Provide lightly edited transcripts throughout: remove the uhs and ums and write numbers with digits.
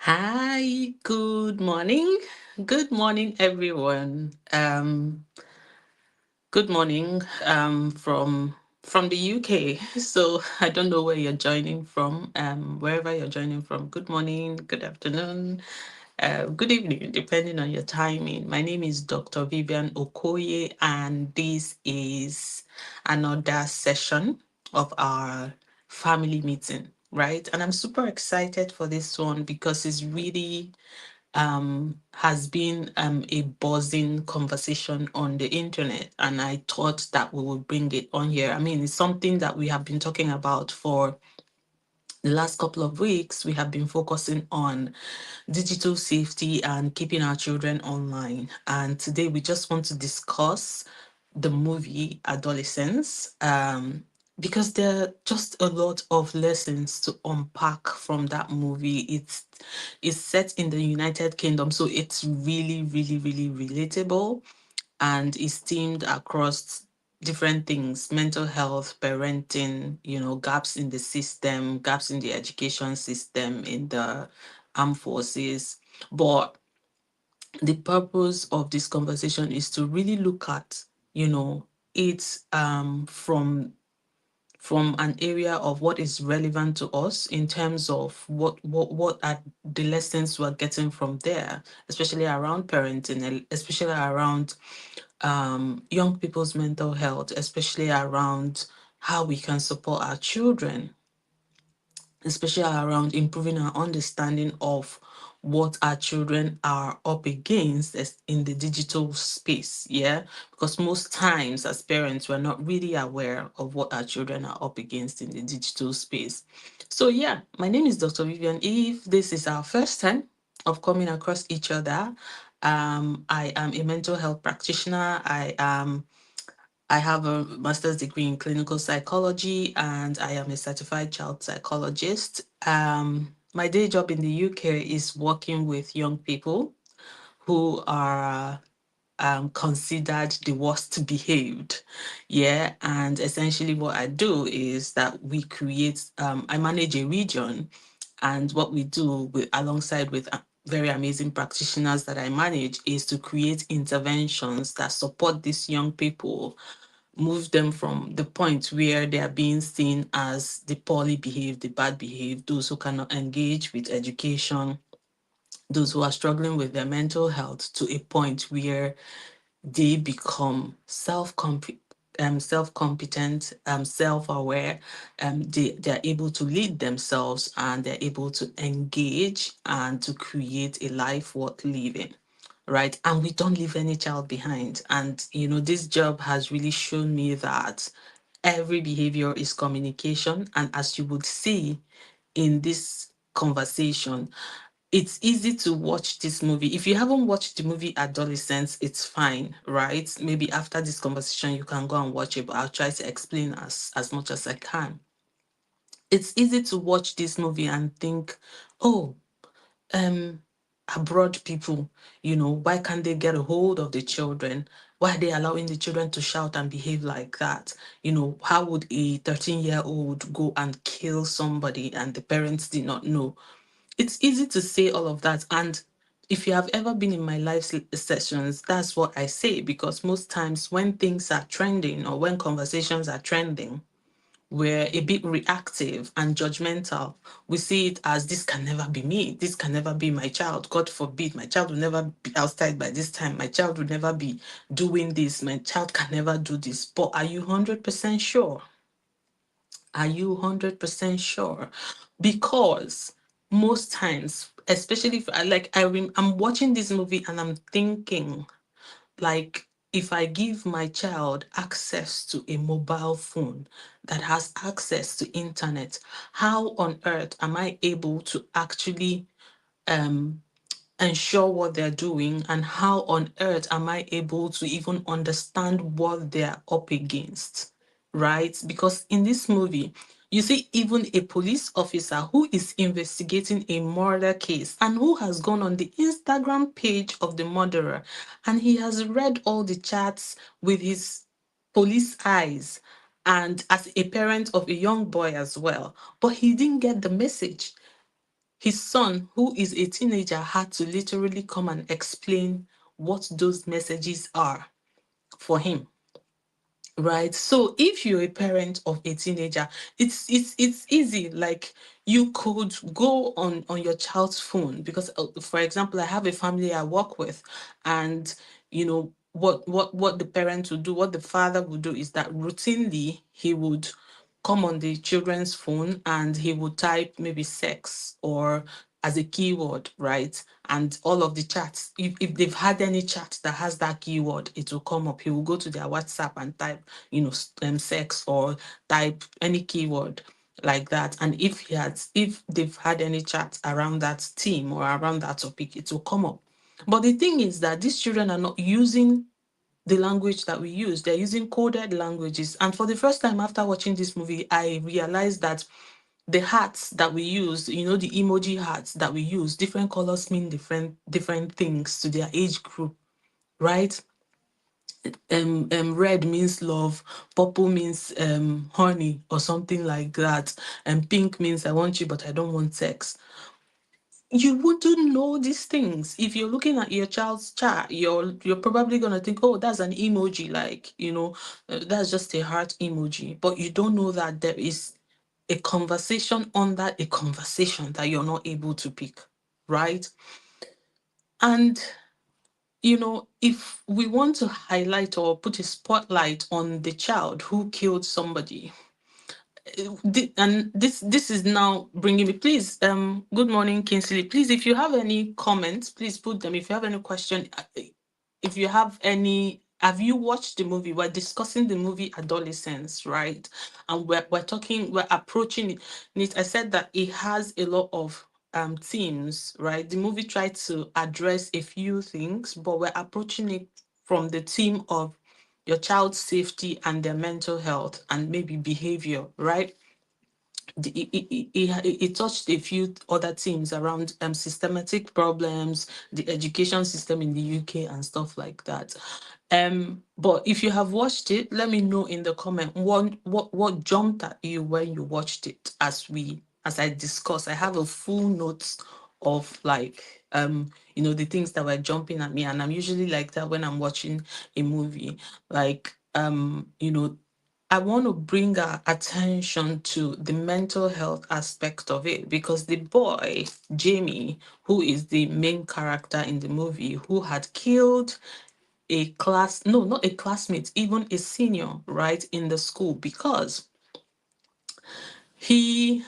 Hi, good morning. Good morning, everyone. Good morning from the UK. So I don't know where you're joining from. Wherever you're joining from. Good morning, good afternoon, good evening, depending on your timing. My name is Dr. Vivian Okoye, and this is another session of our family meeting, right? And I'm super excited for this one because it's really has been a buzzing conversation on the internet, and I thought that we would bring it on here. I mean, it's something that we have been talking about for the last couple of weeks. We have been focusing on digital safety and keeping our children online. And today we just want to discuss the movie Adolescence, because there are just a lot of lessons to unpack from that movie. It's set in the United Kingdom, so it's really, really, really relatable, and is themed across different things: mental health, parenting, gaps in the system, gaps in the education system, in the armed forces. But the purpose of this conversation is to really look at, it from an area of what is relevant to us in terms of what are the lessons we're getting from there, especially around parenting, especially around young people's mental health, especially around how we can support our children, especially around improving our understanding of what our children are up against in the digital space. Yeah, because most times as parents, we're not really aware of what our children are up against in the digital space. So, yeah, my name is Dr. Vivian. If this is our first time of coming across each other, I am a mental health practitioner. I have a master's degree in clinical psychology, and I am a certified child psychologist. My day job in the UK is working with young people who are considered the worst behaved. Yeah. And essentially, what I do is that I manage a region, and what we do alongside with very amazing practitioners that I manage is to create interventions that support these young people, move them from the point where they are being seen as the poorly behaved, the bad behaved, those who cannot engage with education, those who are struggling with their mental health, to a point where they become self-competent, self-aware. They're able to lead themselves, and they're able to engage and to create a life worth living, right? And we don't leave any child behind. And this job has really shown me that every behavior is communication. And as you would see in this conversation, it's easy to watch this movie. If you haven't watched the movie Adolescence, it's fine, right? Maybe after this conversation, you can go and watch it, but I'll try to explain as much as I can. It's easy to watch this movie and think, oh, um, abroad people, why can't they get a hold of the children? Why are they allowing the children to shout and behave like that? How would a 13-year-old go and kill somebody and the parents did not know? It's easy to say all of that. And if you have ever been in my sessions, that's what I say, because most times when things are trending or when conversations are trending, we're a bit reactive and judgmental. We see it as, this can never be me. This can never be my child. God forbid, my child will never be outside by this time. My child will never be doing this. My child can never do this. But are you 100% sure? Are you 100% sure? Because most times, especially if I'm watching this movie and I'm thinking, like, if I give my child access to a mobile phone that has access to internet, how on earth am I able to actually um ensure what they're doing, and how on earth am I able to even understand what they're up against, right? Because in this movie, you see even a police officer who is investigating a murder case and who has gone on the Instagram page of the murderer, and he has read all the chats with his police eyes, and as a parent of a young boy as well, but he didn't get the message. his son, who is a teenager, had to literally come and explain what those messages are for him. Right. So if you're a parent of a teenager, it's easy. Like, you could go on your child's phone, because for example, I have a family I work with, and what the parent would do, what the father would do, is that routinely he would come on the children's phone and he would type maybe sex or as a keyword, right? And all of the chats, if they've had any chat that has that keyword, it will come up. He will go to their WhatsApp and type, sex, or type any keyword like that. And if they've had any chat around that theme or around that topic, it will come up. But the thing is that these children are not using the language that we use. They're using coded languages. And for the first time after watching this movie, I realized that the hearts that we use, the emoji hearts that we use, different colors mean different things to their age group, right? Red means love, purple means honey or something like that, and pink means I want you but I don't want sex. You wouldn't know these things. If you're looking at your child's chat, you're probably gonna think, oh, that's an emoji, like, that's just a heart emoji. But you don't know that there is a conversation under a conversation that you're not able to pick, right? And if we want to highlight or put a spotlight on the child who killed somebody, and this is now bringing me, please, good morning, Kingsley, please, if you have any comments, please put them. If you have any question, if you have any, have you watched the movie? We're discussing the movie Adolescence, right? And we're approaching it. I said that it has a lot of themes, right? The movie tried to address a few things, but we're approaching it from the theme of your child's safety and their mental health and maybe behavior, right? It touched a few other themes around systematic problems, the education system in the UK and stuff like that. But if you have watched it, let me know in the comment what jumped at you when you watched it. As I discuss, I have a full notes of, like, the things that were jumping at me, and I'm usually like that when I'm watching a movie. Like, I want to bring our attention to the mental health aspect of it, because the boy, Jamie, who is the main character in the movie, who had killed no, not a classmate, even a senior, right, in the school, because he,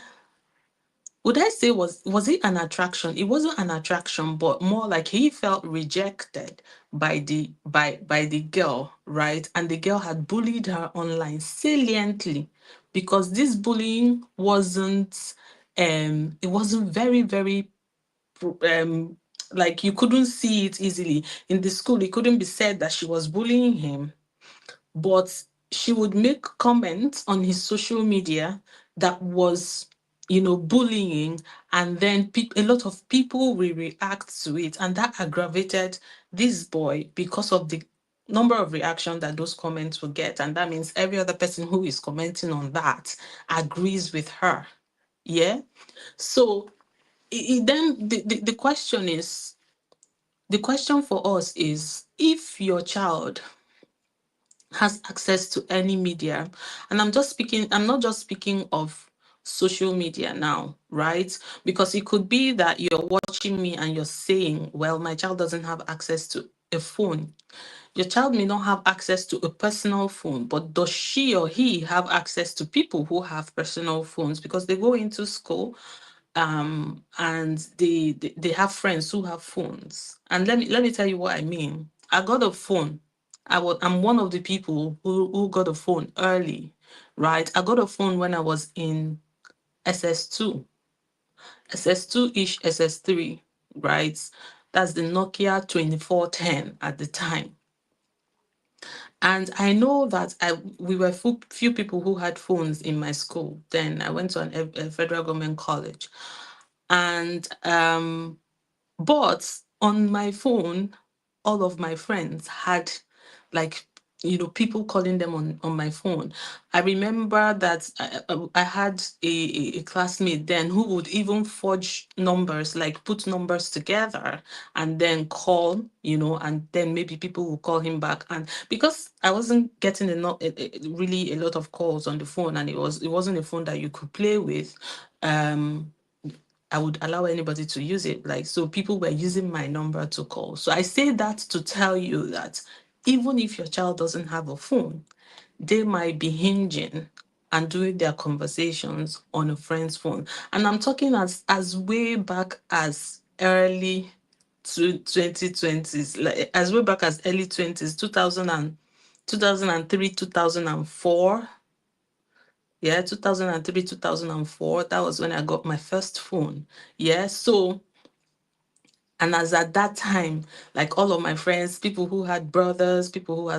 would I say, was it an attraction? It wasn't an attraction, but more like he felt rejected by the girl, right? And the girl had bullied her online saliently, because this bullying wasn't it wasn't very, very like, you couldn't see it easily in the school. It couldn't be said that she was bullying him, but she would make comments on his social media that was, bullying, and then a lot of people will react to it, and that aggravated this boy because of the number of reactions that those comments will get. And that means every other person who is commenting on that agrees with her. Yeah. So then the question for us is, if your child has access to any media, and I'm not just speaking of social media now, right? Because it could be that you're watching me and you're saying, well, my child doesn't have access to a phone. Your child may not have access to a personal phone, but does she or he have access to people who have personal phones? Because they go into school, and they have friends who have phones. And let me tell you what I mean. I got a phone. I'm one of the people who got a phone early, right? I got a phone when I was in SS2, SS2-ish, SS3, right? That's the Nokia 2410 at the time. And I know that we were few people who had phones in my school. Then I went to a federal government college. And but on my phone, all of my friends had, like, people calling them on my phone. I remember that I had a classmate then who would even forge numbers, like put numbers together and then call, and then maybe people will call him back. And because I wasn't getting really a lot of calls on the phone, and it wasn't a phone that you could play with, um I would allow anybody to use it. Like, so people were using my number to call. So I say that to tell you that even if your child doesn't have a phone, they might be hinging and doing their conversations on a friend's phone. And I'm talking as way back as early to 2020s, like as way back as early 20s, 2003, 2004. Yeah, 2003, 2004. That was when I got my first phone. Yeah. So, and as at that time, like all of my friends, people who had brothers, people who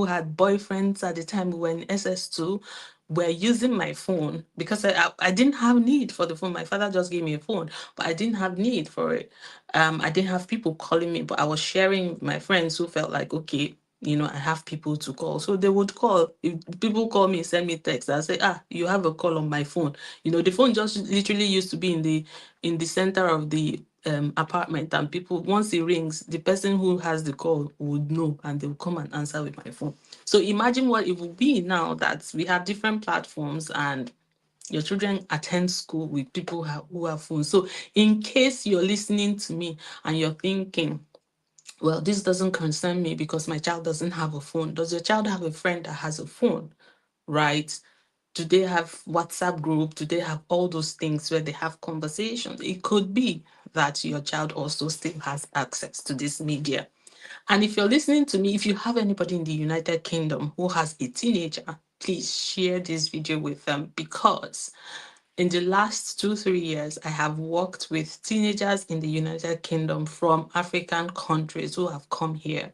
had boyfriends at the time, we were in SS2, were using my phone because I didn't have need for the phone. My father just gave me a phone, but I didn't have need for it. I didn't have people calling me, but I was sharing with my friends who felt like, okay, I have people to call. So they would call. If people call me, send me text, I say, you have a call on my phone. The phone just literally used to be in the center of the apartment, and people, once it rings, the person who has the call would know and they will come and answer with my phone. So imagine what it will be now that we have different platforms and your children attend school with people who have phones. So in case you're listening to me and you're thinking, well, this doesn't concern me because my child doesn't have a phone. Does your child have a friend that has a phone? Right? Do they have WhatsApp group? Do they have all those things where they have conversations? It could be that your child also still has access to this media. And if you're listening to me, if you have anybody in the United Kingdom who has a teenager, please share this video with them, because in the last 2-3 years, I have worked with teenagers in the United Kingdom from African countries who have come here.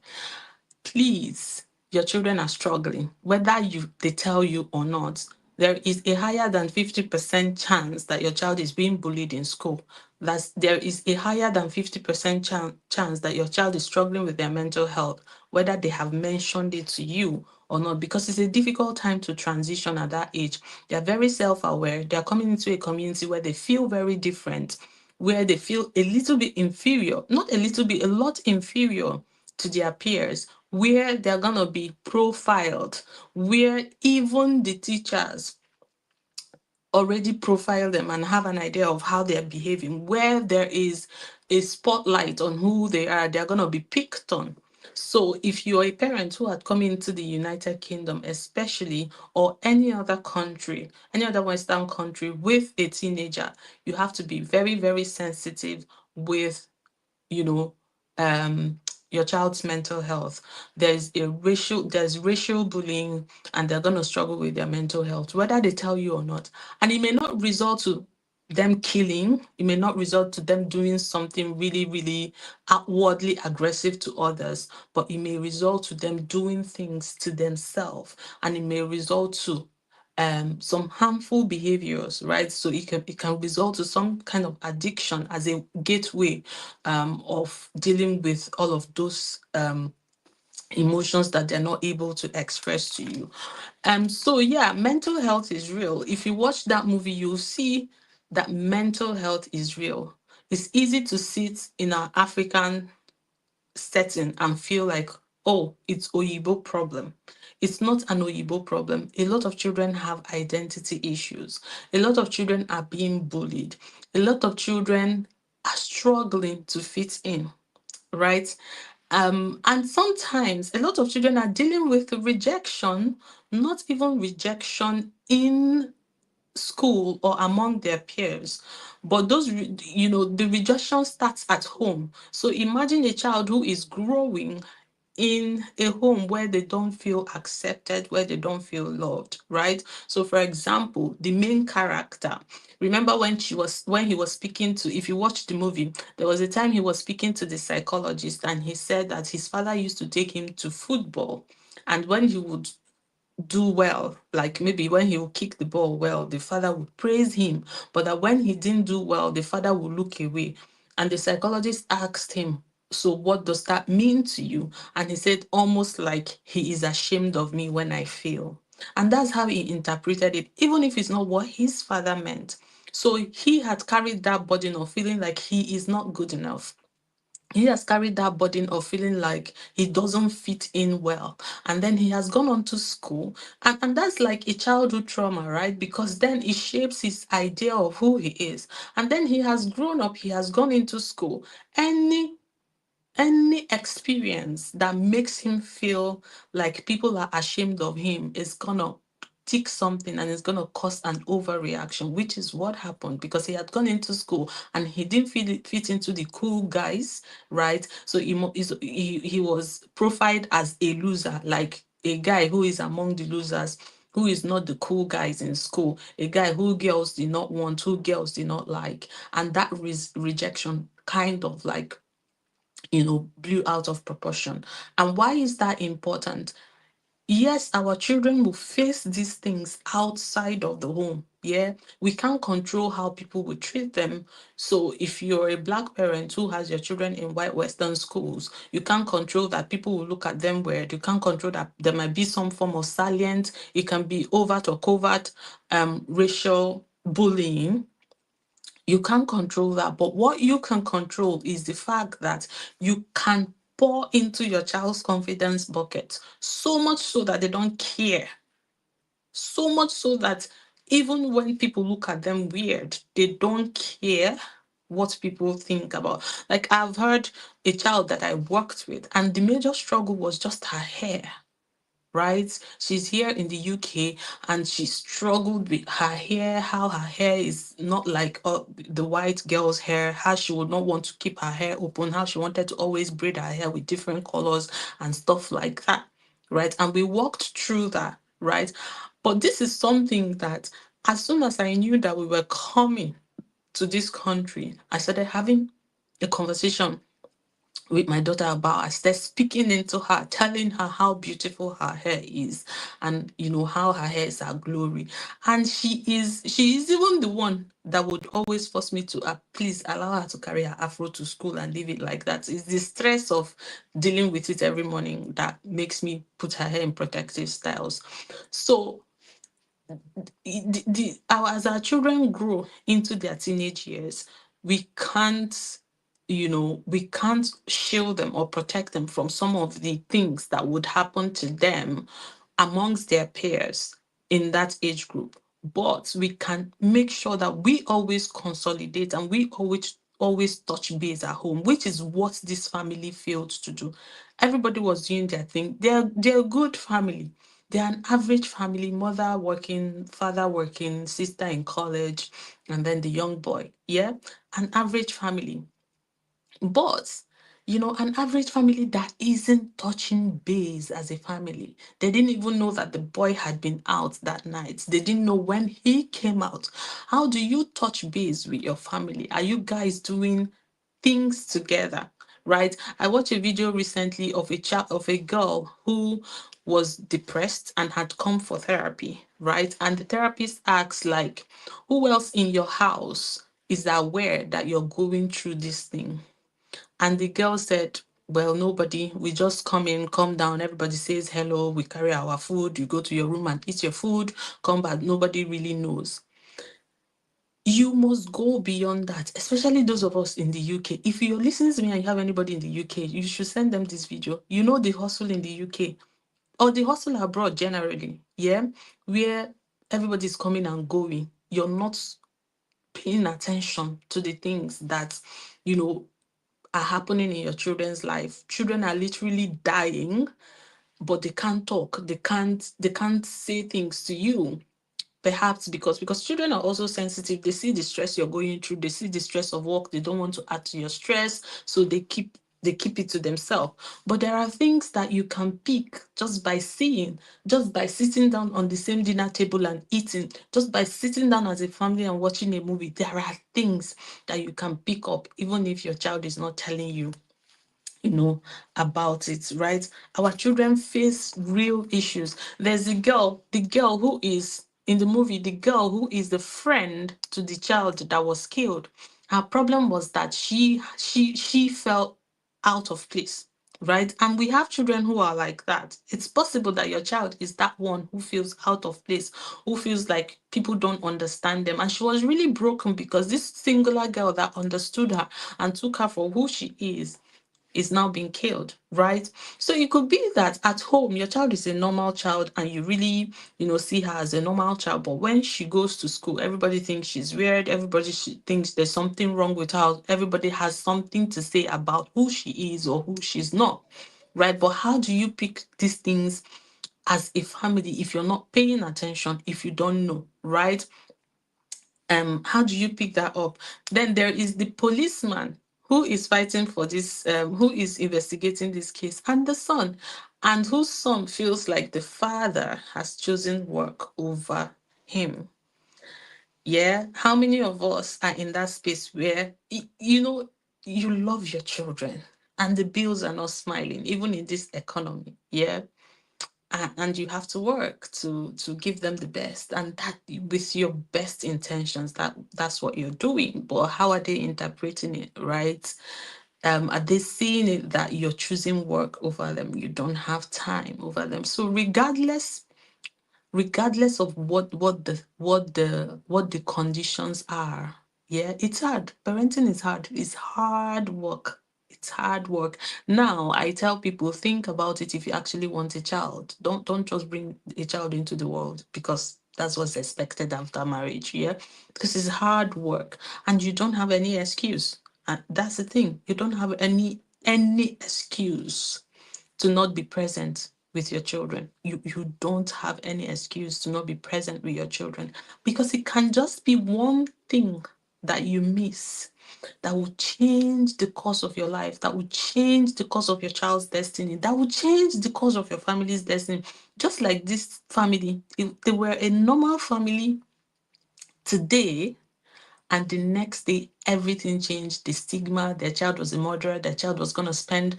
Please, your children are struggling, whether they tell you or not. There is a higher than 50% chance that your child is being bullied in school. There is a higher than 50% chance that your child is struggling with their mental health, whether they have mentioned it to you or not, because it's a difficult time to transition at that age. They're very self-aware. They're coming into a community where they feel very different, where they feel a little bit inferior, not a little bit, a lot inferior to their peers, where they're going to be profiled, where even the teachers already profile them and have an idea of how they're behaving, where there is a spotlight on who they are, they're going to be picked on. So if you're a parent who had come into the United Kingdom, especially, or any other country, any other Western country with a teenager, you have to be very, very sensitive with you know, um, your child's mental health. There's racial bullying, and they're gonna struggle with their mental health, whether they tell you or not. And it may not result to them killing, it may not result to them doing something really, really outwardly aggressive to others, but it may result to them doing things to themselves, and it may result to some harmful behaviors, right? So it can result to some kind of addiction as a gateway of dealing with all of those emotions that they're not able to express to you. So yeah, mental health is real. If you watch that movie, you'll see that mental health is real. It's easy to sit in our African setting and feel like, oh, it's Oyibo problem. It's not an Oyibo problem. A lot of children have identity issues. A lot of children are being bullied. A lot of children are struggling to fit in, right? And sometimes a lot of children are dealing with rejection, not even rejection in school or among their peers, but the rejection starts at home. So imagine a child who is growing in a home where they don't feel accepted, where they don't feel loved, right? So for example, the main character, remember when he was speaking to, if you watch the movie, there was a time he was speaking to the psychologist, and he said that his father used to take him to football, and when he would do well, like maybe when he would kick the ball well, the father would praise him, but that when he didn't do well, the father would look away. And the psychologist asked him, So what does that mean to you? And he said, almost like he is ashamed of me when I fail. And that's how he interpreted it, even if it's not what his father meant. So he had carried that burden of feeling like he is not good enough. He has carried that burden of feeling like he doesn't fit in well. And then he has gone on to school. And that's like a childhood trauma, right? Because then it shapes his idea of who he is. And then he has grown up, he has gone into school. Any experience that makes him feel like people are ashamed of him is gonna tick something and it's gonna cause an overreaction, which is what happened because he had gone into school and he didn't fit into the cool guys, right? So he was profiled as a loser, like a guy who is among the losers, who is not the cool guys in school, a guy who girls did not want, who girls did not like. And that rejection kind of like, blew out of proportion. And why is that important? Yes, our children will face these things outside of the home. Yeah, we can't control how people will treat them. So, if you're a black parent who has your children in white Western schools, you can't control that people will look at them weird. You can't control that there might be some form of salient. It can be overt or covert racial bullying. You can't control that. But what you can control is the fact that you can pour into your child's confidence bucket so much so that they don't care. So much so that even when people look at them weird, they don't care what people think about. Like, I've heard a child that I worked with, and the major struggle was just her hair, right? She's here in the UK and she struggled with her hair, how her hair is not like the white girl's hair, how she would not want to keep her hair open, how she wanted to always braid her hair with different colors and stuff like that, right? And we walked through that, right? But this is something that as soon as I knew that we were coming to this country, I started having a conversation with my daughter about. I started speaking into her, telling her how beautiful her hair is, and how her hair is her glory. And she is even the one that would always force me to please allow her to carry her afro to school and leave it like that. It's the stress of dealing with it every morning that makes me put her hair in protective styles. So as our children grow into their teenage years, we can't, we can't shield them or protect them from some of the things that would happen to them amongst their peers in that age group. But we can make sure that we always consolidate and we always touch base at home, which is what this family failed to do. Everybody was doing their thing. They're a good family. They're an average family, mother working, father working, sister in college, and then the young boy. Yeah, an average family. But, an average family that isn't touching base as a family. They didn't even know that the boy had been out that night. They didn't know when he came out. How do you touch base with your family? Are you guys doing things together? Right? I watched a video recently of a girl who was depressed and had come for therapy, right? And the therapist asked, like, who else in your house is aware that you're going through this thing? And the girl said, well, nobody. We just come in, come down. Everybody says hello. We carry our food. You go to your room and eat your food, come back. Nobody really knows. You must go beyond that, especially those of us in the UK. If you're listening to me and you have anybody in the UK, you should send them this video. You know the hustle in the UK or the hustle abroad generally, yeah, where everybody's coming and going. You're not paying attention to the things that, you know, are happening in your children's life. Children are literally dying, but they can't talk. They can't say things to you. Perhaps because children are also sensitive. They see the stress you're going through. They see the stress of work. They don't want to add to your stress, so they keep it to themselves. But there are things that you can pick just by seeing, just by sitting down on the same dinner table and eating, just by sitting down as a family and watching a movie. There are things that you can pick up, even if your child is not telling you, about it, right? Our children face real issues. There's the girl who is in the movie, the girl who is the friend to the child that was killed. Her problem was that she felt out of place, right? And we have children who are like that. It's possible that your child is that one who feels out of place, who feels like people don't understand them. And she was really broken because this singular girl that understood her and took her for who she is now being killed, right? So it could be that at home your child is a normal child and you really, see her as a normal child, but when she goes to school, everybody thinks she's weird, everybody thinks there's something wrong with her, everybody has something to say about who she is or who she's not, right? But how do you pick these things as a family if you're not paying attention, if you don't know, right? How do you pick that up? Then there is the policeman who is fighting for this, who is investigating this case, and the son, and whose son feels like the father has chosen work over him. Yeah, how many of us are in that space where you love your children and the bills are not smiling, even in this economy? Yeah, and you have to work to give them the best, and that with your best intentions, that's what you're doing. But how are they interpreting it, right? Are they seeing it that you're choosing work over them, you don't have time over them? So regardless of what the conditions are, yeah, it's hard. Parenting is hard. It's hard work. It's hard work. Now I tell people, think about it. If you actually want a child, don't just bring a child into the world because that's what's expected after marriage. Yeah, because it's hard work and you don't have any excuse. And that's the thing, you don't have any excuse to not be present with your children. You don't have any excuse to not be present with your children, because it can just be one thing that you miss that will change the course of your life, that will change the course of your child's destiny, that will change the course of your family's destiny. Just like this family, if they were a normal family today, and the next day, everything changed. The stigma, their child was a murderer, their child was going to spend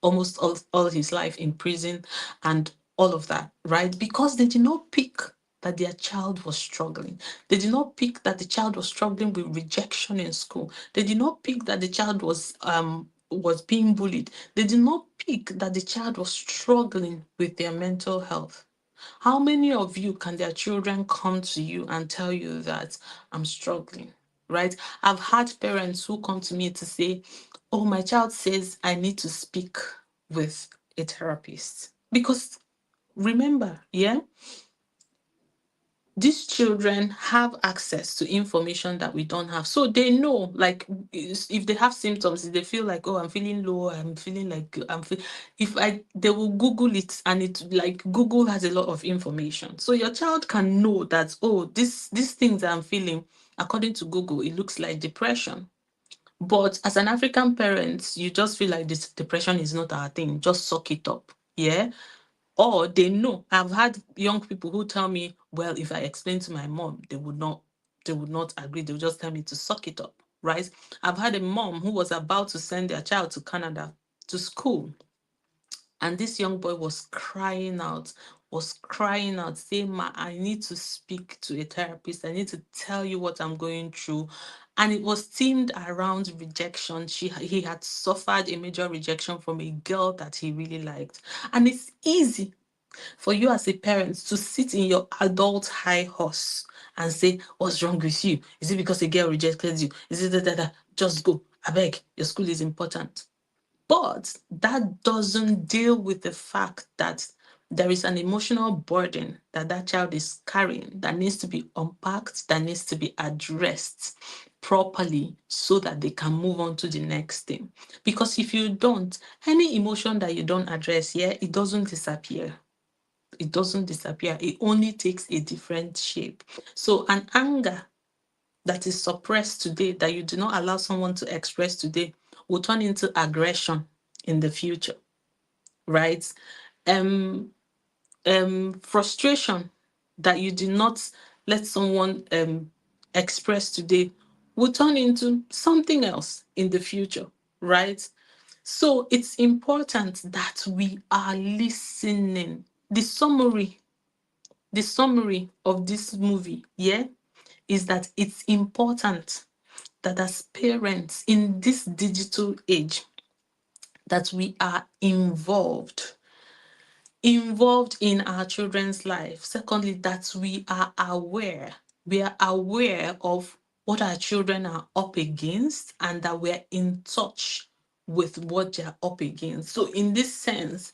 almost all his life in prison and all of that, right? Because they did not pick that their child was struggling. They did not pick that the child was struggling with rejection in school. They did not pick that the child was being bullied. They did not pick that the child was struggling with their mental health. How many of you can their children come to you and tell you that I'm struggling, right? I've had parents who come to me to say, oh, my child says I need to speak with a therapist. Because remember, yeah, these children have access to information that we don't have. So they know, like, if they have symptoms, if they feel like, oh, I'm feeling low, I'm feeling like they will Google it, and it, like, Google has a lot of information. So your child can know that, oh, these things that I'm feeling, according to Google, it looks like depression. But as an African parent, you just feel like this depression is not our thing. Just suck it up. Yeah. Or they know. I've had young people who tell me, well, if I explain to my mom, they would not agree. They'll just tell me to suck it up. Right. I've had a mom who was about to send their child to Canada to school. And this young boy was crying out, saying, Ma, I need to speak to a therapist. I need to tell you what I'm going through. And it was themed around rejection. He had suffered a major rejection from a girl that he really liked. And it's easy for you as a parent to sit in your adult high horse and say, what's wrong with you? Is it because a girl rejected you? Is it that? Just go. I beg, your school is important. But that doesn't deal with the fact that there is an emotional burden that that child is carrying that needs to be unpacked, that needs to be addressed properly so that they can move on to the next thing. Because if you don't, any emotion that you don't address, yeah, it doesn't disappear. It doesn't disappear. It only takes a different shape. So an anger that is suppressed today, that you do not allow someone to express today, will turn into aggression in the future, right? Um, Frustration that you do not let someone express today will turn into something else in the future, right? So it's important that we are listening. The summary of this movie, yeah, is that it's important that as parents in this digital age, that we are involved in our children's life. Secondly, that we are aware. We are aware of what our children are up against and that we're in touch with what they're up against. So in this sense,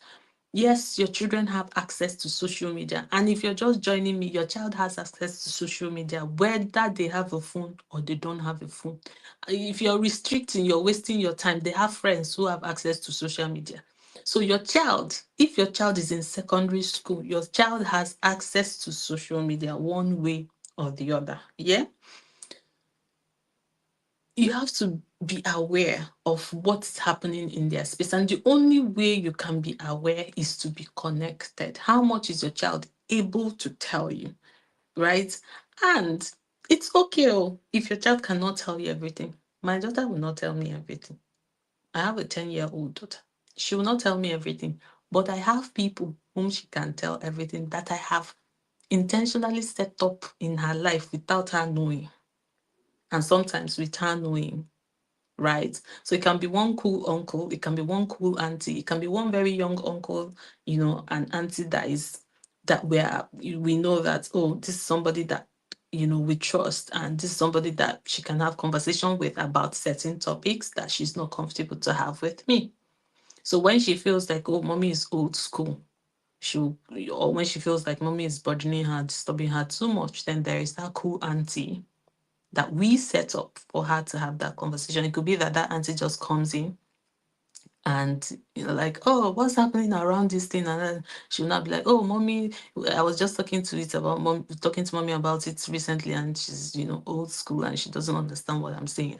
yes, your children have access to social media. And if you're just joining me, your child has access to social media, whether they have a phone or they don't have a phone. If you're restricting, you're wasting your time. They have friends who have access to social media. So your child, if your child is in secondary school, your child has access to social media one way or the other. Yeah. You have to be aware of what's happening in their space. And the only way you can be aware is to be connected. How much is your child able to tell you, right? And it's okay if your child cannot tell you everything. My daughter will not tell me everything. I have a 10-year-old daughter. She will not tell me everything, but I have people whom she can tell everything that I have intentionally set up in her life without her knowing, and sometimes with her knowing, right? So it can be one cool uncle, it can be one cool auntie, it can be one very young uncle, an auntie that we know that, oh, this is somebody that we trust, and this is somebody that she can have conversation with about certain topics that she's not comfortable to have with me. So when she feels like, oh, mommy is old school, she'll or when she feels like mommy is burdening her, disturbing her too much, then there is that cool auntie that we set up for her to have that conversation. It could be that auntie just comes in and like, oh, what's happening around this thing? And then she'll not be like, oh, mommy, I was just talking to mommy about it recently, and she's, old school and she doesn't understand what I'm saying.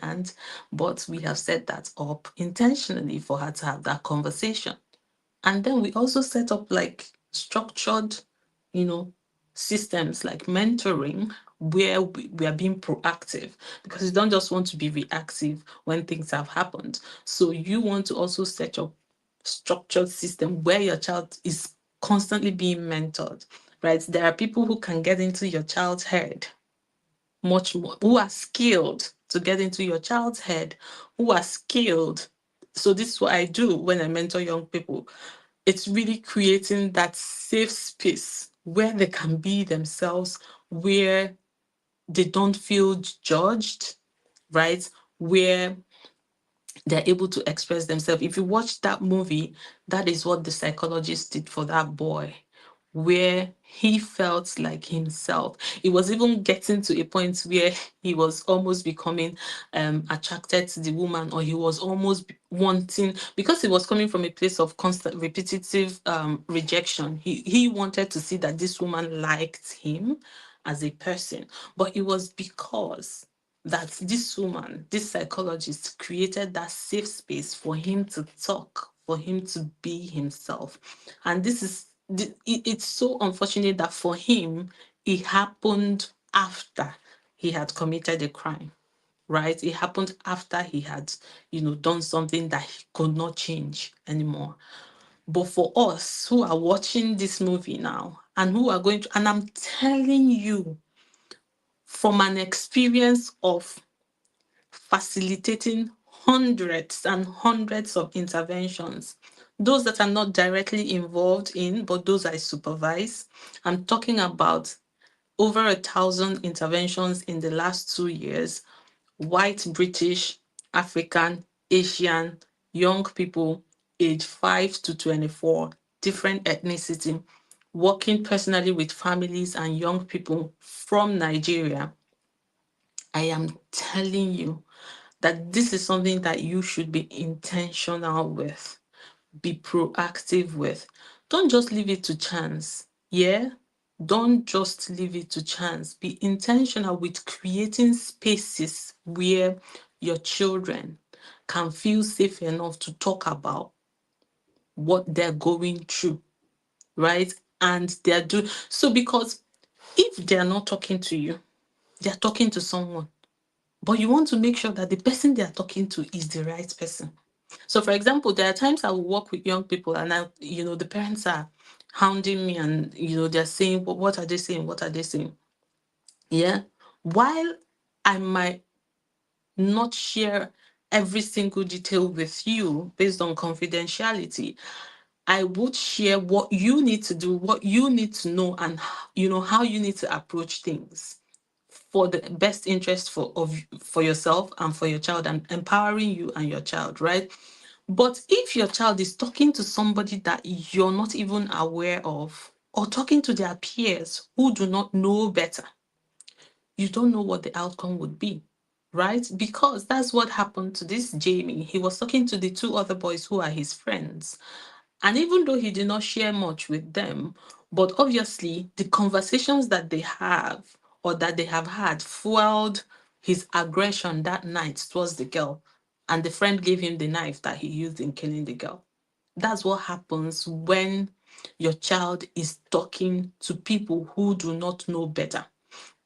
But we have set that up intentionally for her to have that conversation. And then we also set up like structured, you know, systems like mentoring where we are being proactive, because you don't just want to be reactive when things have happened. So you want to also set up structured system where your child is constantly being mentored, right? There are people who can get into your child's head much more, who are skilled to get into your child's head, who are skilled. So this is what I do when I mentor young people. It's really creating that safe space where they can be themselves, where they don't feel judged, right? Where they're able to express themselves. If you watch that movie, that is what the psychologist did for that boy, where he felt like himself. It was even getting to a point where he was almost becoming attracted to the woman, or he was almost wanting, because he was coming from a place of constant repetitive rejection. He wanted to see that this woman liked him as a person, but it was because that this woman, this psychologist, created that safe space for him to talk, for him to be himself. And it's so unfortunate that for him, it happened after he had committed a crime, right? It happened after he had, done something that he could not change anymore. But for us who are watching this movie now and who are going to, and I'm telling you from an experience of facilitating hundreds and hundreds of interventions, those that I'm not directly involved in, but those I supervise. I'm talking about over 1,000 interventions in the last 2 years, white, British, African, Asian, young people aged 5 to 24, different ethnicity, working personally with families and young people from Nigeria. I am telling you that this is something that you should be intentional with, be proactive with. Don't just leave it to chance. Yeah? Don't just leave it to chance. Be intentional with creating spaces where your children can feel safe enough to talk about what they're going through, right? And they're doing so, because if they're not talking to you, they're talking to someone. But you want to make sure that the person they are talking to is the right person. So, for example, there are times I will work with young people and the parents are hounding me and, they're saying, what are they saying? What are they saying? Yeah. While I might not share every single detail with you based on confidentiality. I would share what you need to do, what you need to know, and how you need to approach things for the best interest for yourself and for your child, and empowering you and your child, right? But if your child is talking to somebody that you're not even aware of, or talking to their peers who do not know better, you don't know what the outcome would be, right? Because that's what happened to this Jamie. He was talking to the two other boys who are his friends. And even though he did not share much with them, but obviously the conversations that they have or that they have had fueled his aggression that night towards the girl. And the friend gave him the knife that he used in killing the girl. That's what happens when your child is talking to people who do not know better.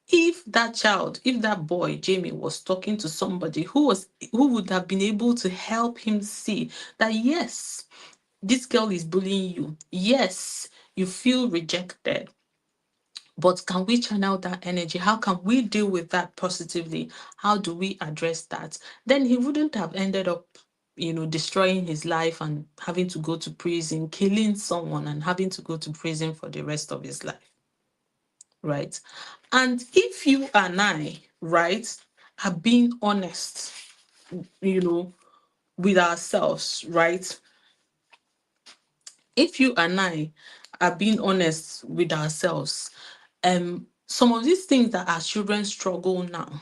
If that boy Jamie was talking to somebody who would have been able to help him see that, yes, this girl is bullying you, yes, you feel rejected, but can we channel that energy? How can we deal with that positively? How do we address that? Then he wouldn't have ended up, destroying his life and having to go to prison, killing someone and having to go to prison for the rest of his life, right? And if you and I, right, are being honest, you know, with ourselves, right? If you and I are being honest with ourselves, some of these things that our children struggle now,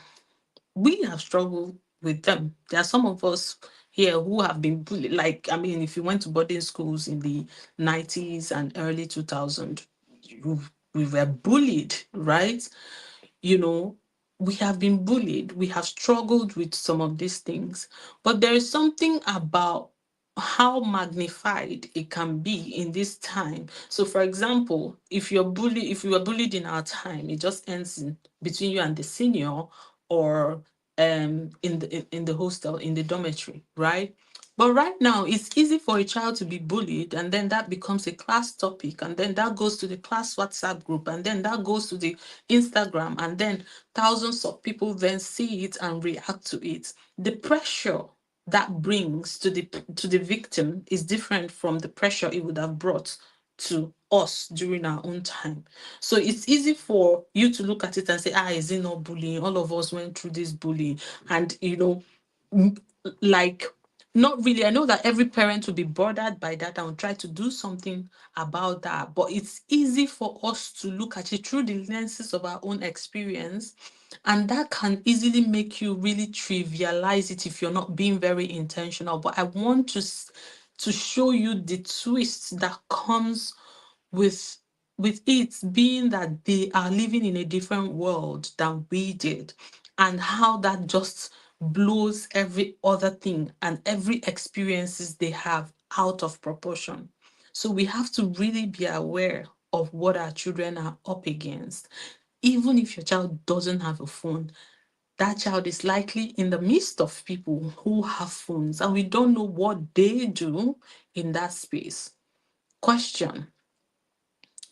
we have struggled with them. There are some of us here who have been bullied. Like, I mean, if you went to boarding schools in the 90s and early 2000s, we were bullied, right? you know, we have been bullied, we have struggled with some of these things, but there is something about how magnified it can be in this time. So, for example, if you were bullied in our time, it just ends between you and the senior, or in the hostel, in the dormitory, right? But right now, it's easy for a child to be bullied, and then that becomes a class topic, and then that goes to the class WhatsApp group, and then that goes to the Instagram, and then thousands of people then see it and react to it. The pressure that brings to the victim is different from the pressure it would have brought to us during our own time. So it's easy for you to look at it and say, is it not bullying? All of us went through this bullying. And, m- like, not really. I know that every parent will be bothered by that and will try to do something about that. But it's easy for us to look at it through the lenses of our own experience. And that can easily make you really trivialize it if you're not being very intentional. But I want to show you the twist that comes with it being that they are living in a different world than we did, and how that just blows every other thing and every experiences they have out of proportion. So we have to really be aware of what our children are up against. Even if your child doesn't have a phone, that child is likely in the midst of people who have phones, and we don't know what they do in that space. Question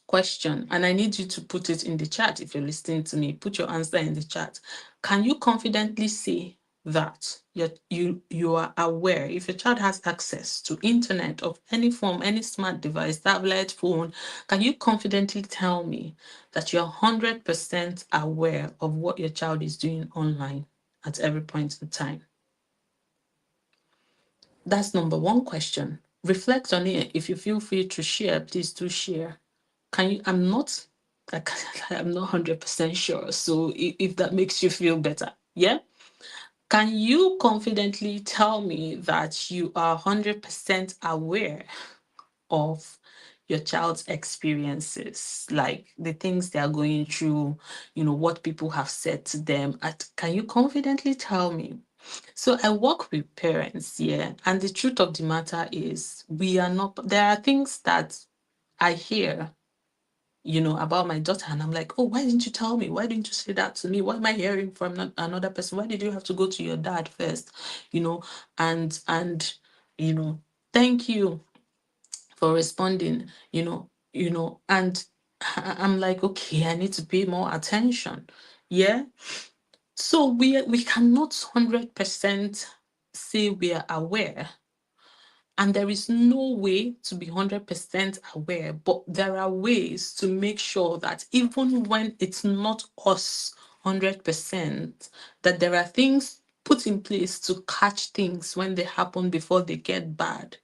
question, and I need you to put it in the chat. If you're listening to me, put your answer in the chat. Can you confidently say that you are aware, if your child has access to internet of any form, any smart device, tablet, phone, can you confidently tell me that you're 100% aware of what your child is doing online at every point in time? That's number one question. Reflect on it. If you feel free to share, please do share. Can you? I'm not. Like, I'm not 100% sure. So if that makes you feel better, yeah. Can you confidently tell me that you are 100% aware of your child's experiences, like the things they are going through, what people have said to them? Can you confidently tell me? So I work with parents, yeah, and the truth of the matter is we are not, there are things that I hear, about my daughter, and I'm like, oh, why didn't you tell me? Why didn't you say that to me? Why am I hearing from another person? Why did you have to go to your dad first? And thank you for responding, and I'm like, okay, I need to pay more attention. Yeah. So we cannot 100% say we are aware, and there is no way to be 100% aware, but there are ways to make sure that even when it's not us 100%, that there are things put in place to catch things when they happen before they get bad.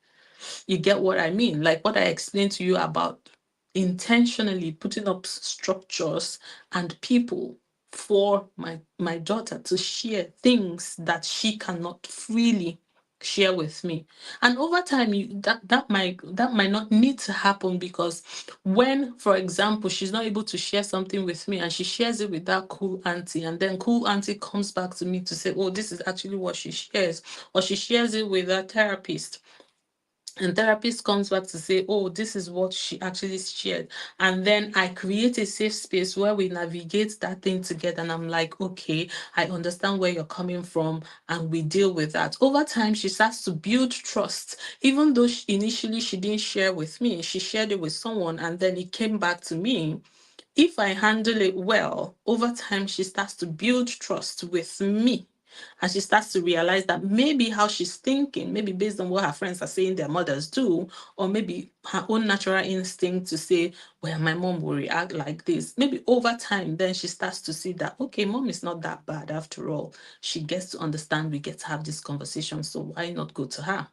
You get what I mean? Like what I explained to you about intentionally putting up structures and people for my daughter to share things that she cannot freely share with me. And over time, that might not need to happen, because when, for example, she's not able to share something with me and she shares it with that cool auntie, and then cool auntie comes back to me to say, oh, this is actually what she shares, or she shares it with a therapist, and therapist comes back to say, oh, this is what she actually shared. And then I create a safe space where we navigate that thing together. And I'm like, okay, I understand where you're coming from. And we deal with that. Over time, she starts to build trust. Even though initially she didn't share with me, she shared it with someone and then it came back to me. If I handle it well, over time, she starts to build trust with me. And she starts to realize that maybe how she's thinking, maybe based on what her friends are saying their mothers do, or maybe her own natural instinct to say, well, my mom will react like this. Maybe over time, then she starts to see that, okay, mom is not that bad after all. She gets to understand, we get to have this conversation. So why not go to her?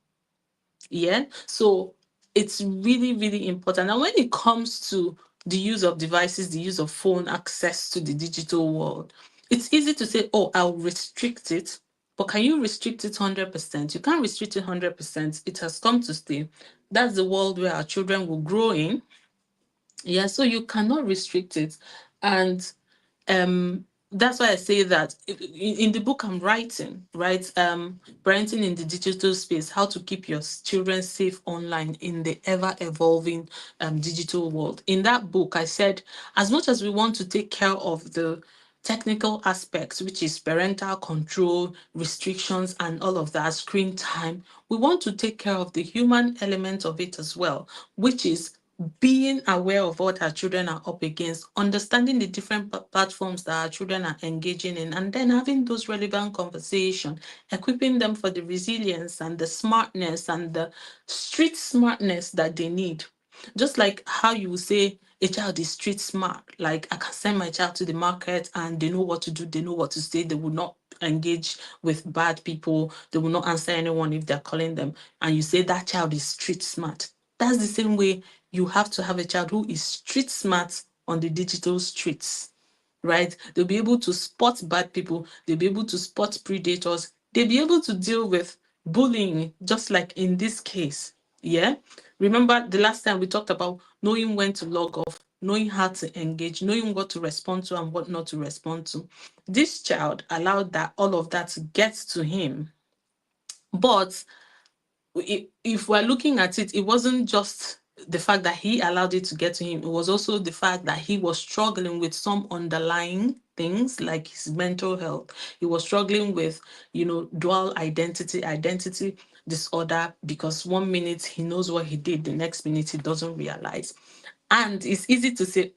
Yeah. So it's really, really important. And when it comes to the use of devices, the use of phone, access to the digital world, it's easy to say, oh, I'll restrict it. But can you restrict it 100%? You can't restrict it 100%. It has come to stay. That's the world where our children will grow in. Yeah. So you cannot restrict it. And that's why I say that in the book I'm writing, right? Parenting in the digital space, how to keep your children safe online in the ever evolving digital world. In that book, I said, as much as we want to take care of the technical aspects, which is parental control, restrictions, and all of that, screen time, we want to take care of the human element of it as well, which is being aware of what our children are up against, understanding the different platforms that our children are engaging in, and then having those relevant conversations, equipping them for the resilience and the smartness and the street smartness that they need. Just like how you will say a child is street smart, like I can send my child to the market and they know what to do, they know what to say, they will not engage with bad people, they will not answer anyone if they're calling them, and you say that child is street smart. That's the same way you have to have a child who is street smart on the digital streets, right? They'll be able to spot bad people, they'll be able to spot predators, they'll be able to deal with bullying, just like in this case. Yeah. Remember the last time we talked about knowing when to log off, knowing how to engage, knowing what to respond to and what not to respond to. This child allowed that all of that to get to him. But if we're looking at it, it wasn't just the fact that he allowed it to get to him, it was also the fact that he was struggling with some underlying things like his mental health. He was struggling with, dual identity disorder, because 1 minute he knows what he did, the next minute he doesn't realize. And it's easy to say,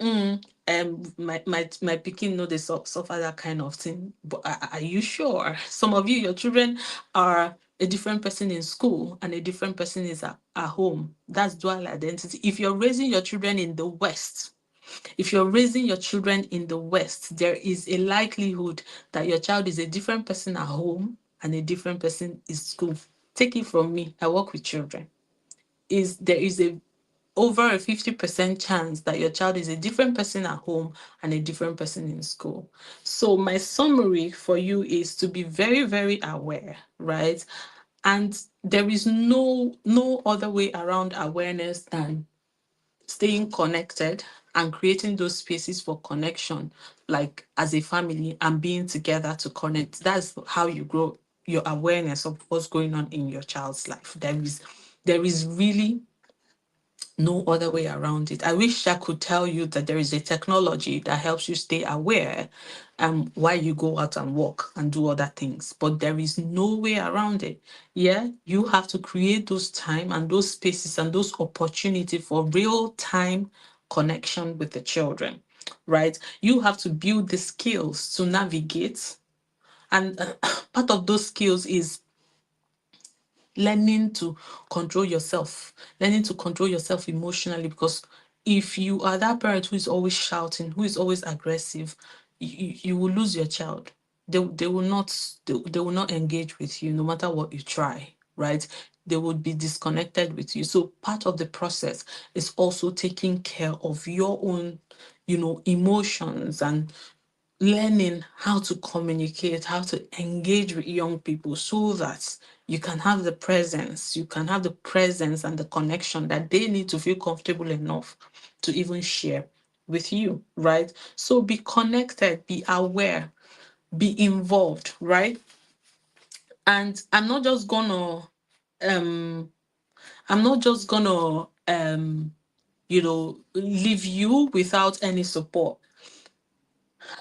my picking know they suffer that kind of thing. But are you sure? Some of you, your children are a different person in school and a different person is at home. That's dual identity. If you're raising your children in the West, there is a likelihood that your child is a different person at home and a different person in school. Take it from me. I work with children. There is a over a 50% chance that your child is a different person at home and a different person in school. So my summary for you is to be very, very aware, right? And there is no other way around awareness than staying connected and creating those spaces for connection, like as a family and being together to connect. That's how you grow your awareness of what's going on in your child's life. There is really no other way around it. I wish I could tell you that there is a technology that helps you stay aware while you go out and walk and do other things, but there is no way around it. Yeah, you have to create those time and those spaces and those opportunity for real time connection with the children, right? You have to build the skills to navigate, and part of those skills is learning to control yourself, learning to control yourself emotionally. Because if you are that parent who is always shouting, who is always aggressive, you will lose your child. They will not, they will not engage with you no matter what you try, right? They would be disconnected with you. So part of the process is also taking care of your own, emotions, and learning how to communicate, how to engage with young people so that you can have the presence and the connection that they need to feel comfortable enough to even share with you, right? So be connected, be aware, be involved, right? And um I'm not just gonna leave you without any support.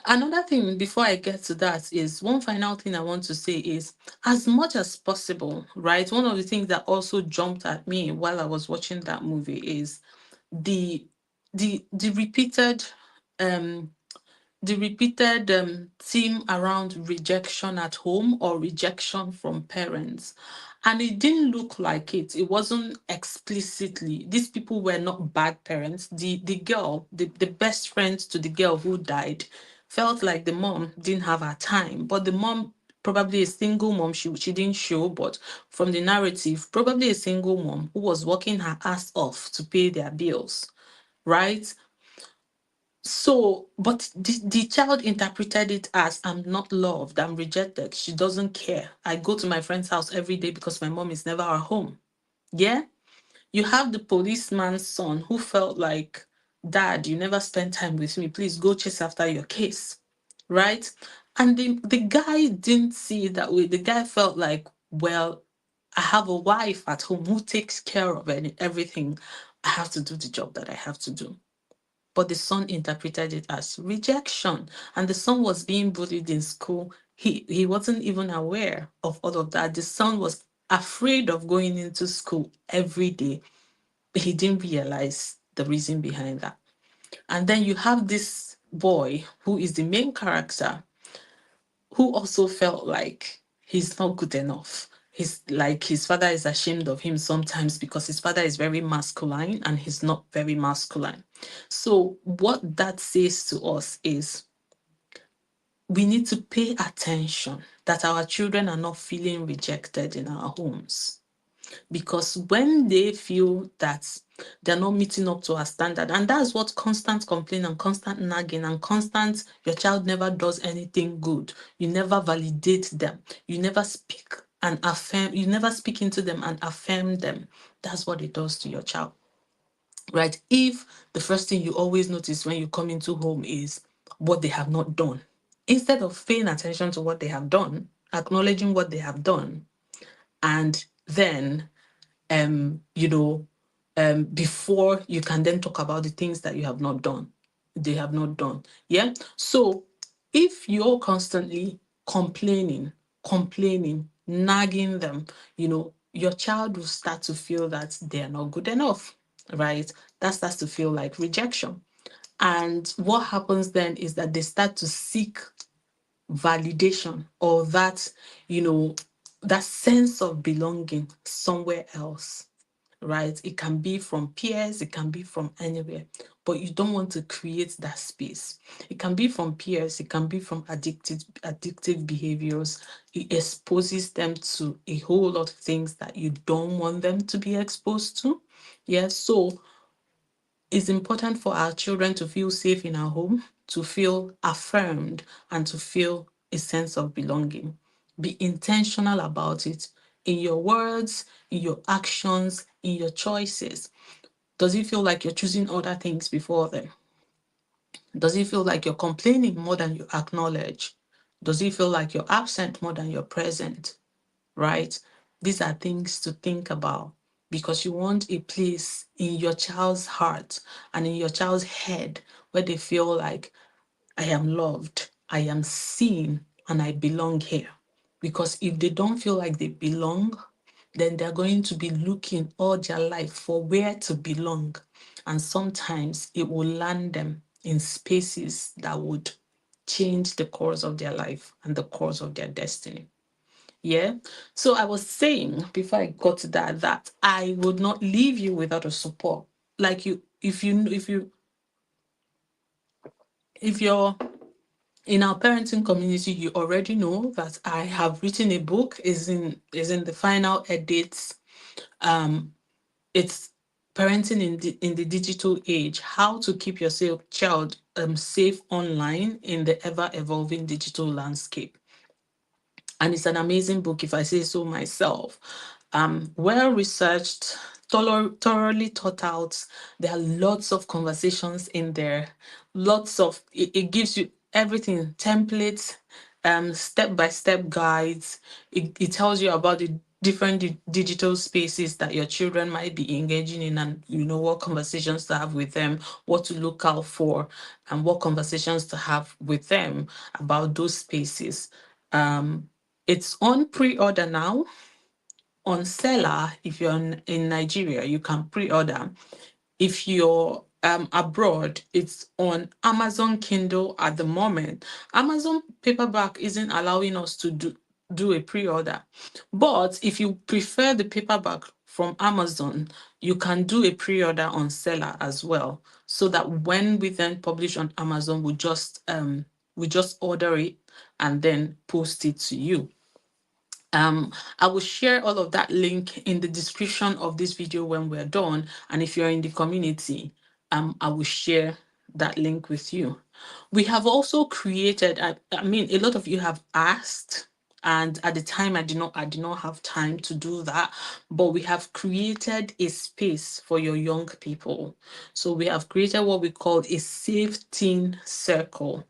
Another thing before I get to that is one final thing I want to say is, as much as possible, right? One of the things that also jumped at me while I was watching that movie is the the repeated um theme around rejection at home or rejection from parents. And it didn't look like it. It wasn't explicitly. These people were not bad parents. The girl, the best friend to the girl who died, felt like the mom didn't have her time. But the mom, probably a single mom, she didn't show, but from the narrative, probably a single mom who was working her ass off to pay their bills, right? So, but the child interpreted it as, I'm not loved, I'm rejected, she doesn't care. I go to my friend's house every day because my mom is never at home. Yeah? You have the policeman's son who felt like, Dad, you never spend time with me. Please go chase after your case. Right? And the guy didn't see it that way. The guy felt like, well, I have a wife at home who takes care of everything. I have to do the job that I have to do. But the son interpreted it as rejection, and the son was being bullied in school. He wasn't even aware of all of that. The son was afraid of going into school every day. He didn't realize the reason behind that. And then you have this boy who is the main character, who also felt like he's not good enough. He's like, his father is ashamed of him sometimes because his father is very masculine and he's not very masculine. So, what that says to us is we need to pay attention that our children are not feeling rejected in our homes. Because when they feel that they're not meeting up to our standard, and that's what constant complaint and constant nagging and constant, your child never does anything good, you never validate them, you never speak and affirm, you never speak into them and affirm them. That's what it does to your child, right? If the first thing you always notice when you come into home is what they have not done, instead of paying attention to what they have done, acknowledging what they have done, and then before you can then talk about the things that you have not done, they have not done. Yeah. So if you're constantly complaining, nagging them, your child will start to feel that they're not good enough, right? That starts to feel like rejection. And what happens then is that they start to seek validation, or that, that sense of belonging somewhere else, right? It can be from peers, it can be from anywhere, but you don't want to create that space. It can be from peers, it can be from addictive behaviors. It exposes them to a whole lot of things that you don't want them to be exposed to. Yeah, so it's important for our children to feel safe in our home, to feel affirmed, and to feel a sense of belonging. Be intentional about it in your words, in your actions, in your choices. Does it feel like you're choosing other things before them? Does it feel like you're complaining more than you acknowledge? Does it feel like you're absent more than you're present? Right? These are things to think about, because you want a place in your child's heart and in your child's head where they feel like, I am loved, I am seen, and I belong here. Because if they don't feel like they belong, then they're going to be looking all their life for where to belong. And sometimes it will land them in spaces that would change the course of their life and the course of their destiny. Yeah. So I was saying before I got to that, that I would not leave you without a support. Like you, if you're in our parenting community, you already know that I have written a book, is in the final edits. Um, it's parenting in the digital age, how to keep your child safe online in the ever evolving digital landscape. And it's an amazing book, if I say so myself. Well researched, thoroughly thought out. There are lots of conversations in there. Lots of it gives you everything, templates, step by step guides. It tells you about the different digital spaces that your children might be engaging in, and what conversations to have with them, what to look out for, and what conversations to have with them about those spaces. It's on pre-order now. On seller, if you're in Nigeria, you can pre-order. If you're abroad, it's on Amazon Kindle at the moment. Amazon paperback isn't allowing us to do a pre-order. But if you prefer the paperback from Amazon, you can do a pre-order on seller as well. So that when we then publish on Amazon, we just order it and then post it to you. I will share all of that link in the description of this video when we're done. And if you're in the community, I will share that link with you. We have also created, I mean, a lot of you have asked, and at the time I did not have time to do that, but we have created a space for your young people. So we have created what we call a safe teen circle,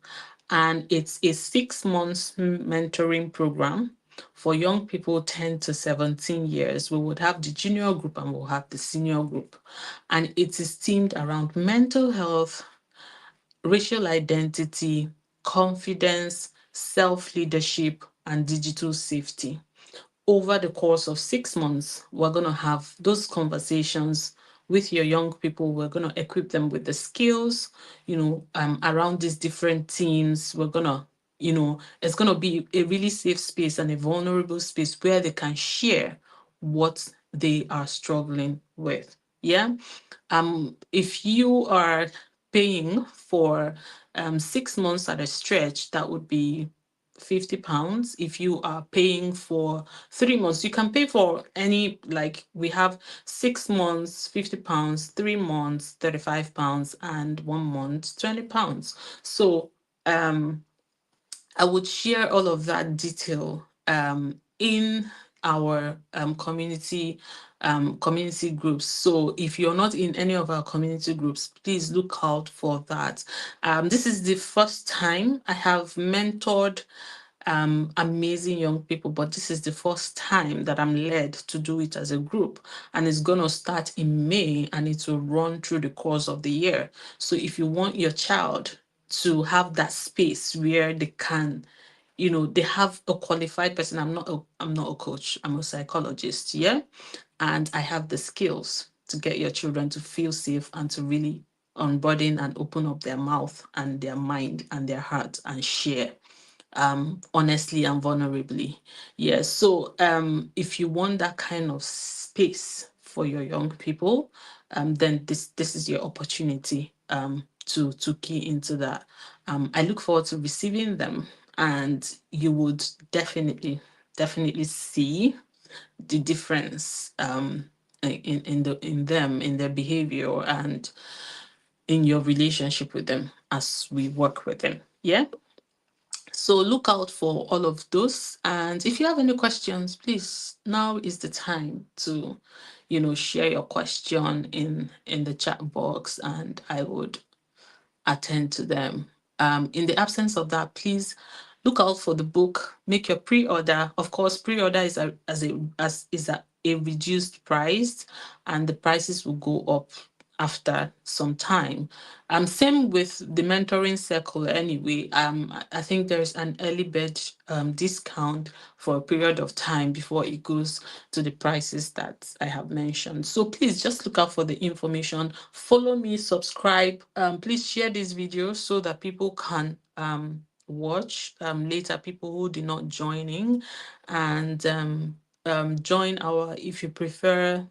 and it's a 6 months mentoring program for young people 10 to 17 years. We would have the junior group and we'll have the senior group. And it is themed around mental health, racial identity, confidence, self leadership, and digital safety. Over the course of 6 months, we're going to have those conversations with your young people. We're going to equip them with the skills, around these different teams. It's going to be a really safe space and a vulnerable space where they can share what they are struggling with. Yeah. If you are paying for 6 months at a stretch, that would be £50. If you are paying for 3 months, you can pay for any, like we have 6 months, £50, 3 months, £35, and 1 month, £20. So I would share all of that detail in our community groups. So if you're not in any of our community groups, please look out for that. This is the first time I have mentored amazing young people, but this is the first time that I'm led to do it as a group, and it's going to start in May and it will run through the course of the year. So if you want your child to have that space where they can, they have a qualified person. I'm not a coach, I'm a psychologist, yeah, and I have the skills to get your children to feel safe and to really unburden and open up their mouth and their mind and their heart and share honestly and vulnerably. Yeah. So if you want that kind of space for your young people, then this is your opportunity to key into that. I look forward to receiving them, and you would definitely see the difference in them, in their behavior, and in your relationship with them as we work with them. Yeah. So look out for all of those. And if you have any questions, please, now is the time to, share your question in the chat box, and I would attend to them. In the absence of that, please look out for the book. Make your pre-order. Of course, pre-order is a reduced price, and the prices will go up after some time. Same with the mentoring circle anyway. I think there's an early bird discount for a period of time before it goes to the prices that I have mentioned. So please just look out for the information. Follow me, subscribe. Please share this video so that people can watch later, people who did not join in, and join our, if you prefer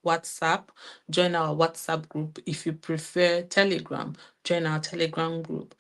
WhatsApp, join our WhatsApp group. If you prefer Telegram, join our Telegram group.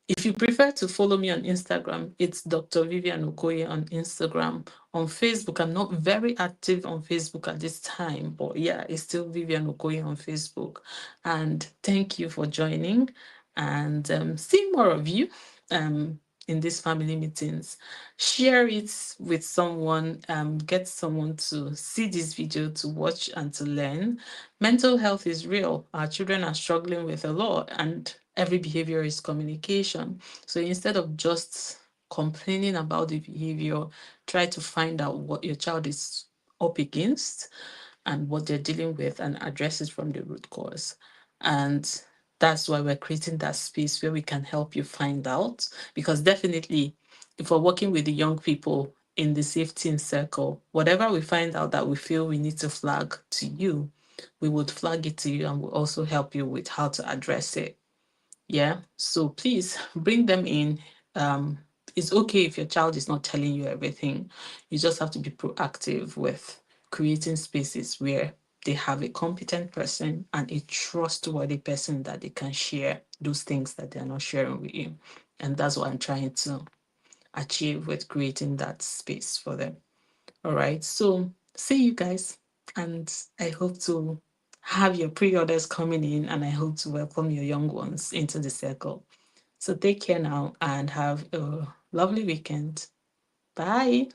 If you prefer to follow me on Instagram, it's Dr. Vivian Okoye on Instagram. On Facebook, I'm not very active on Facebook at this time, but yeah, it's still Vivian Okoye on Facebook. And thank you for joining, and see more of you in these family meetings. Share it with someone, get someone to see this video, to watch and to learn. Mental health is real. Our children are struggling with a lot, and every behavior is communication. So instead of just complaining about the behavior, try to find out what your child is up against and what they're dealing with, and address it from the root cause. And that's why we're creating that space where we can help you find out. Because definitely, if we're working with the young people in the safety circle, whatever we find out that we feel we need to flag to you, we would flag it to you, and we'll also help you with how to address it. Yeah. So please bring them in. Um, it's okay if your child is not telling you everything. You just have to be proactive with creating spaces where they have a competent person and a trustworthy person that they can share those things that they're not sharing with you. And that's what I'm trying to achieve with creating that space for them. All right. So see you guys. And I hope to have your pre orders coming in, and I hope to welcome your young ones into the circle. So take care now and have a lovely weekend. Bye.